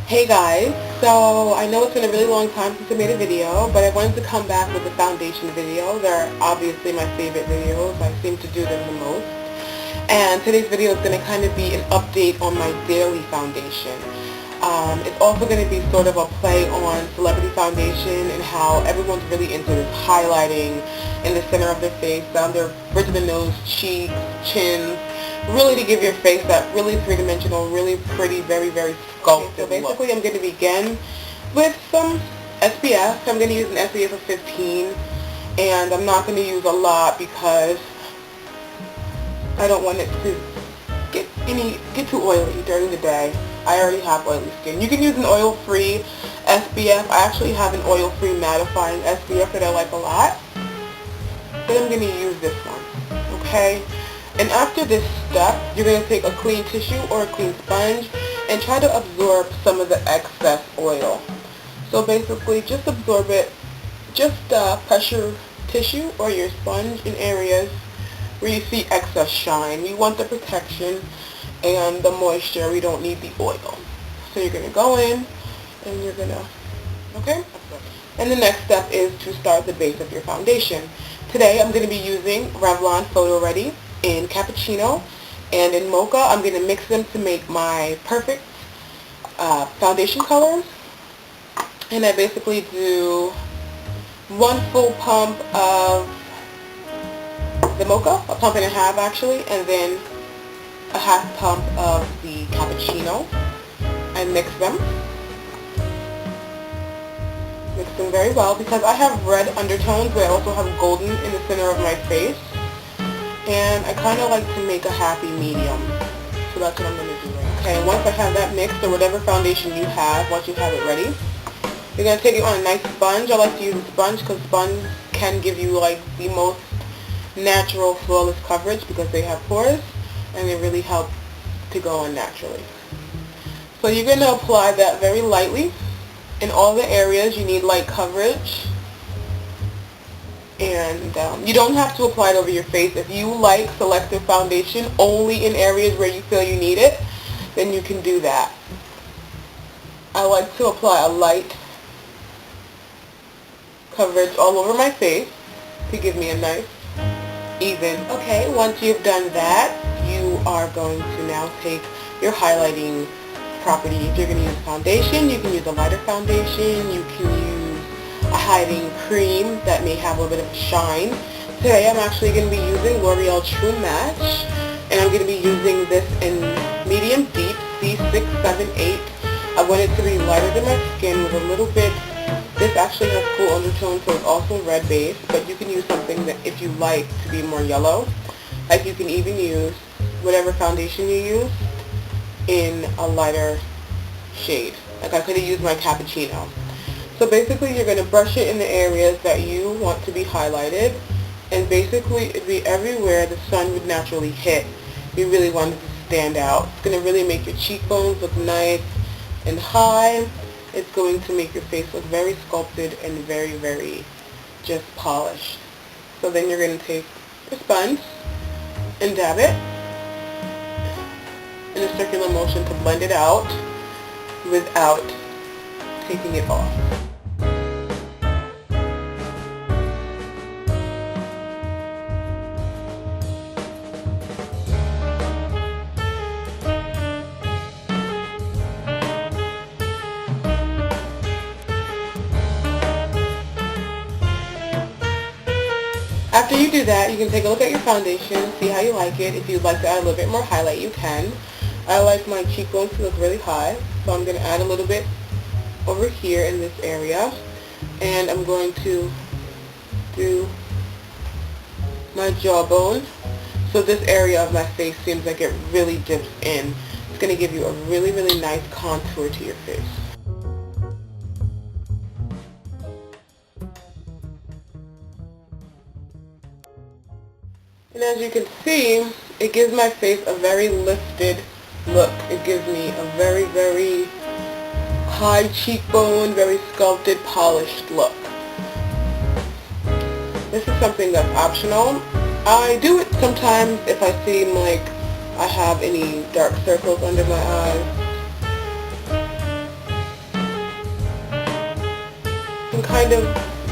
Hey guys, so I know it's been a really long time since I made a video, but I wanted to come back with a foundation video. They're obviously my favorite videos. I seem to do them the most. And today's video is going to kind of be an update on my daily foundation. It's also going to be sort of a play on celebrity foundation and how everyone's really into this highlighting in the center of their face, down their bridge of the nose, cheeks, chins, really to give your face that really three-dimensional, really pretty, very, very sculpted look. So basically I'm going to begin with some SPF. I'm going to use an SPF of 15, and I'm not going to use a lot because I don't want it to get too oily during the day. I already have oily skin. You can use an oil-free SPF. I actually have an oil-free mattifying SPF that I like a lot, but I'm going to use this one, okay? And after this step, you're going to take a clean tissue or a clean sponge and try to absorb some of the excess oil. So basically, just absorb it. Just pressure tissue or your sponge in areas where you see excess shine. We want the protection and the moisture. We don't need the oil. So you're going to go in and you're going to, okay? And the next step is to start the base of your foundation. Today I'm going to be using Revlon Photo Ready in Cappuccino and in Mocha. I'm going to mix them to make my perfect foundation colors. And I basically do one full pump of the Mocha, a pump and a half actually, and then a half pump of the Cappuccino. I mix them very well because I have red undertones, but I also have golden in the center of my face, and I kind of like to make a happy medium, so that's what I'm going to do. Okay, once I have that mixed, or whatever foundation you have, once you have it ready, you're going to take it on a nice sponge. I like to use a sponge because sponge can give you like the most natural flawless coverage because they have pores and they really help to go on naturally. So you're going to apply that very lightly in all the areas you need light coverage, and you don't have to apply it over your face. If you like selective foundation only in areas where you feel you need it, then you can do that. I like to apply a light coverage all over my face to give me a nice even. Okay, once you've done that, you are going to now take your highlighting property. If you're going to use foundation, you can use a lighter foundation. You can use a hiding cream that may have a little bit of shine. Today I'm actually going to be using L'Oreal True Match, and I'm going to be using this in medium deep, C678. I want it to be lighter than my skin with a little bit. This actually has cool undertones, so it's also red base, but you can use something that, if you like, to be more yellow. Like you can even use whatever foundation you use in a lighter shade. Like I could have used my Cappuccino. So basically you're going to brush it in the areas that you want to be highlighted, and basically it'd be everywhere the sun would naturally hit. You really want it to stand out. It's going to really make your cheekbones look nice and high. It's going to make your face look very sculpted and very, very just polished. So then you're going to take your sponge and dab it in a circular motion to blend it out without taking it off. After you do that, you can take a look at your foundation, see how you like it. If you'd like to add a little bit more highlight, you can. I like my cheekbones to look really high, so I'm going to add a little bit over here in this area. And I'm going to do my jawbone. So this area of my face seems like it really dips in. It's going to give you a really, really nice contour to your face. And as you can see, it gives my face a very lifted look. It gives me a very, very high cheekbone, very sculpted, polished look. This is something that's optional. I do it sometimes if I seem like I have any dark circles under my eyes. kind of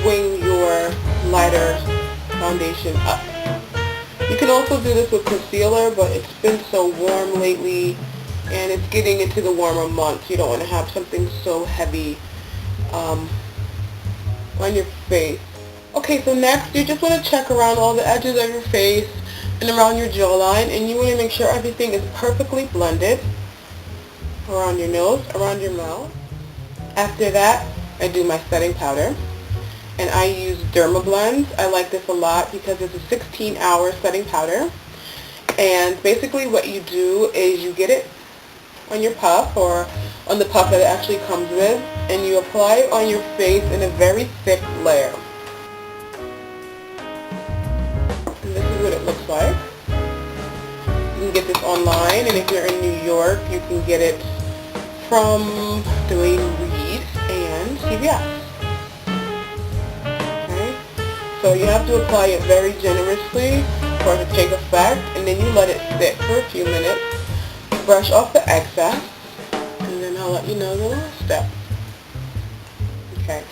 wing your lighter foundation up. You can also do this with concealer, but it's been so warm lately and it's getting into the warmer months. You don't want to have something so heavy on your face. Okay, so next you just want to check around all the edges of your face and around your jawline, and you want to make sure everything is perfectly blended around your nose, around your mouth. After that, I do my setting powder, and I use Derma Blends. I like this a lot because it's a 16-hour setting powder, and basically what you do is you get it on your puff or on the puff that it actually comes with, and you apply it on your face in a very thick layer. And this is what it looks like. You can get this online, and if you're in New York, you can get it from Dwayne Reed and CVS. Okay? So you have to apply it very generously for it to take effect, and then you let it sit for a few minutes. Brush off the excess, and then I'll let you know the last step. Okay,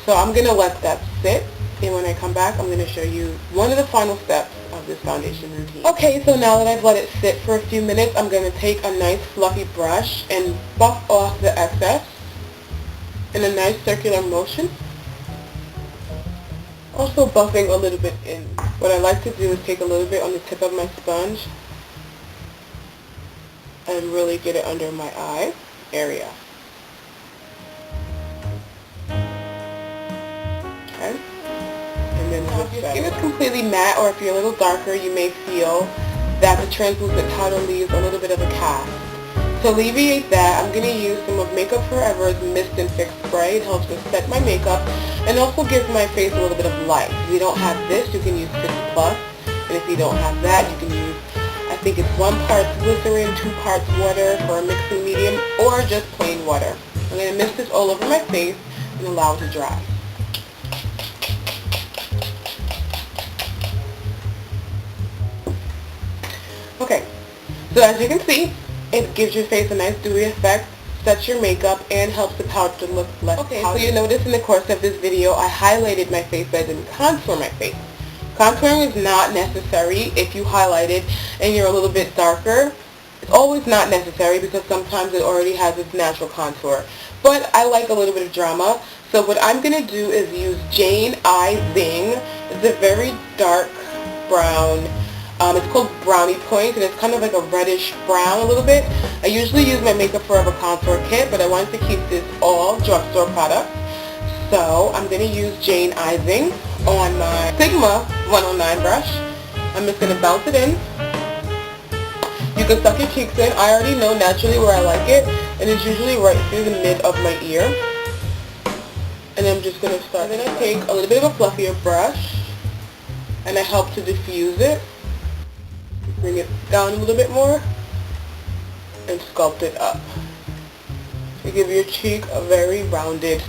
so I'm going to let that sit, and when I come back, I'm going to show you one of the final steps of this foundation routine. Okay, so now that I've let it sit for a few minutes, I'm going to take a nice fluffy brush and buff off the excess in a nice circular motion. Also buffing a little bit in. What I like to do is take a little bit on the tip of my sponge and really get it under my eye area. Okay? And then now if your skin is completely matte, or if you're a little darker, you may feel that the translucent powder leaves a little bit of a cast. To alleviate that, I'm going to use some of Makeup Forever's Mist and Fix Spray. It helps to set my makeup and also gives my face a little bit of light. If you don't have this, you can use Fix Plus. And if you don't have that, you can use, I think it's 1 part glycerin, 2 parts water for a mixing medium, or just plain water. I'm going to mist this all over my face and allow it to dry. Okay, so as you can see, it gives your face a nice dewy effect, sets your makeup, and helps the powder to look less powdery. So you notice in the course of this video, I highlighted my face, but I didn't contour my face. Contouring is not necessary if you highlight it and you're a little bit darker. It's always not necessary because sometimes it already has its natural contour. But I like a little bit of drama. So what I'm going to do is use Jane Eye Zing. It's a very dark brown. It's called Brownie Point, and it's kind of like a reddish brown a little bit. I usually use my Makeup Forever contour kit, but I wanted to keep this all drugstore product. So I'm going to use Jane Eye Zing on my Sigma 109 brush. I'm just going to bounce it in. You can suck your cheeks in. I already know naturally where I like it, and it's usually right through the mid of my ear. And I'm just going to start. And then I take a little bit of a fluffier brush, and I help to diffuse it. Bring it down a little bit more, and sculpt it up to give your cheek a very rounded.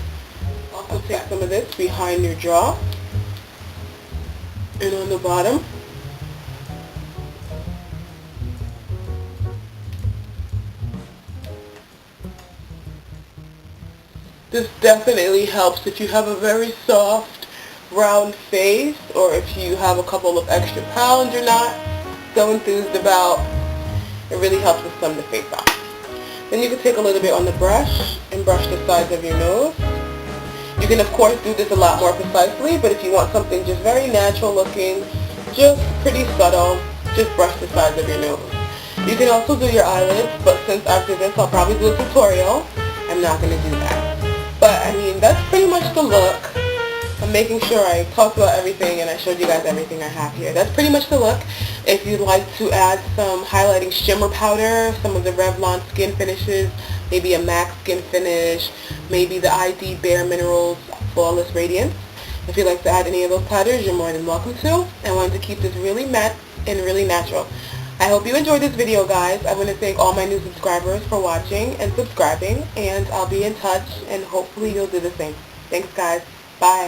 Also take some of this behind your jaw and on the bottom. This definitely helps if you have a very soft, round face, or if you have a couple of extra pounds you're not so enthused about. It really helps to sum the face off. Then you can take a little bit on the brush and brush the sides of your nose. You can of course do this a lot more precisely, but if you want something just very natural looking, just pretty subtle, just brush the sides of your nose. You can also do your eyelids, but since after this I'll probably do a tutorial, I'm not going to do that. But I mean, that's pretty much the look. I'm making sure I talked about everything and I showed you guys everything I have here. That's pretty much the look. If you'd like to add some highlighting shimmer powder, some of the Revlon skin finishes, maybe a MAC skin finish, maybe the ID Bare Minerals Flawless Radiance. If you'd like to add any of those powders, you're more than welcome to. I wanted to keep this really matte and really natural. I hope you enjoyed this video, guys. I want to thank all my new subscribers for watching and subscribing, and I'll be in touch, and hopefully you'll do the same. Thanks, guys. Bye.